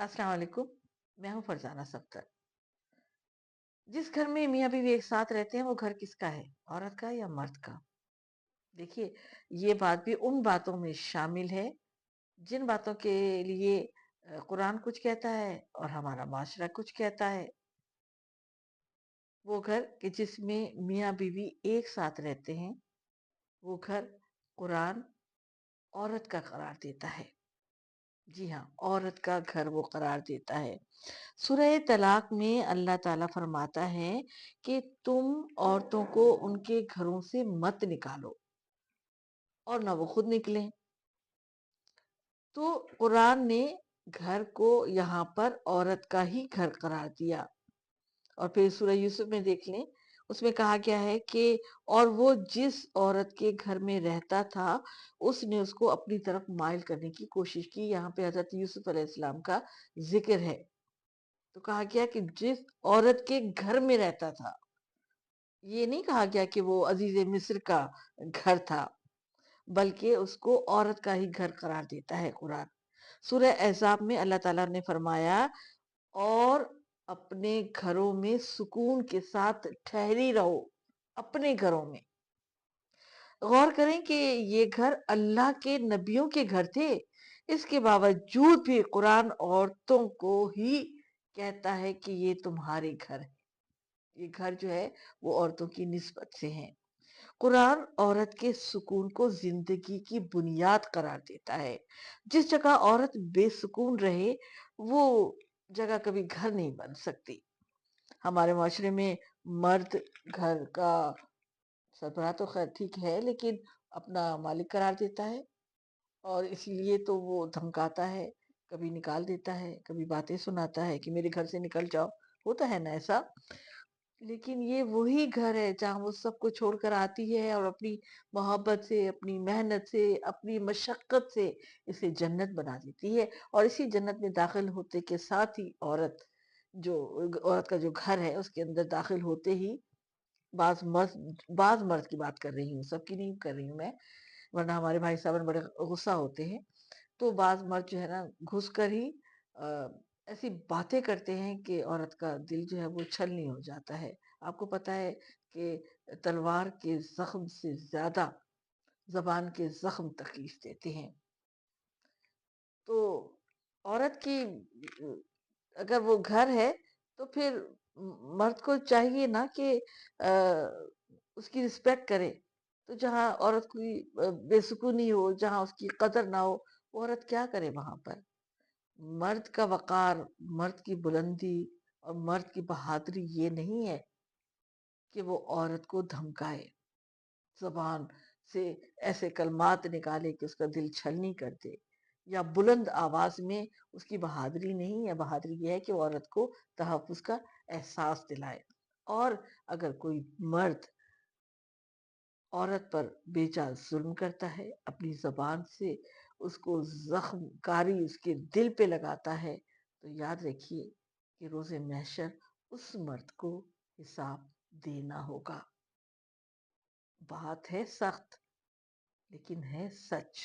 अस्सलाम वालेकुम। मैं हूँ फरजाना सफ्दर। जिस घर में मियाँ बीवी एक साथ रहते हैं वो घर किसका है, औरत का या मर्द का? देखिए, ये बात भी उन बातों में शामिल है जिन बातों के लिए कुरान कुछ कहता है और हमारा माशरा कुछ कहता है। वो घर कि जिसमें मियाँ बीवी एक साथ रहते हैं, वो घर कुरान औरत का करार देता है। जी हाँ, औरत का घर वो करार देता है। सूरह तलाक में अल्लाह ताला फरमाता है कि तुम औरतों को उनके घरों से मत निकालो और ना वो खुद निकलें। तो कुरान ने घर को यहाँ पर औरत का ही घर करार दिया। और फिर सूरह यूसुफ में देख लें, उसमें कहा गया है कि और वो जिस औरत के घर में रहता था उसने उसको अपनी तरफ माइल करने की कोशिश की। यहाँ पे हजरत यूसुफ अलैहिस्सलाम का जिक्र है। तो कहा गया कि जिस औरत के घर में रहता था, ये नहीं कहा गया कि वो अजीज मिस्र का घर था, बल्कि उसको औरत का ही घर करार देता है कुरान। सूरह अहज़ाब में अल्लाह ताला ने फरमाया, और अपने घरों में सुकून के साथ ठहरी रहो, अपने घरों में। गौर करें कि ये घर अल्लाह के नबियों के घर थे। इसके बावजूद भी कुरान औरतों को ही कहता है कि ये तुम्हारे घर है। ये घर जो है वो औरतों की निस्बत से है। कुरान औरत के सुकून को जिंदगी की बुनियाद करार देता है। जिस जगह औरत बेसुकून रहे, वो जगह कभी घर नहीं बन सकती। हमारे माशरे में मर्द घर का सरबराह तो खैर ठीक है, लेकिन अपना मालिक करार देता है, और इसलिए तो वो धमकाता है, कभी निकाल देता है, कभी बातें सुनाता है कि मेरे घर से निकल जाओ। होता है ना ऐसा। लेकिन ये वही घर है जहाँ वो सब कुछ छोड़कर आती है और अपनी मोहब्बत से, अपनी मेहनत से, अपनी मशक्कत से इसे जन्नत बना देती है। और इसी जन्नत में दाखिल होते के साथ ही औरत का जो घर है उसके अंदर दाखिल होते ही बाज मर्द की बात कर रही हूँ, सबकी नहीं कर रही हूँ मैं, वरना हमारे भाई साहब बड़े गुस्सा होते हैं। तो बाज मर्द जो है ना, घुस कर ही अ, ऐसी बातें करते हैं कि औरत का दिल जो है वो छलनी हो जाता है। आपको पता है कि तलवार के जख्म से ज्यादा जबान के जख्म तकलीफ देते हैं। तो औरत की अगर वो घर है तो फिर मर्द को चाहिए ना कि उसकी रिस्पेक्ट करे। तो जहाँ औरत की बेसुकूनी हो, जहाँ उसकी कदर ना हो, वो औरत क्या करे वहां पर? मर्द का वकार, मर्द की बुलंदी और मर्द की बहादुरी ये नहीं है कि वो औरत को धमकाए, जबान से ऐसे कलमात निकाले कि उसका दिल छलनी कर दे, या बुलंद आवाज में। उसकी बहादुरी नहीं है, बहादुरी ये है कि वो औरत को तहफ्फुज का एहसास दिलाए। और अगर कोई मर्द औरत पर बेजा जुल्म करता है, अपनी जबान से उसको जख्मकारी उसके दिल पे लगाता है, तो याद रखिए कि रोजे महशर उस मर्द को हिसाब देना होगा। बात है सख्त, लेकिन है सच।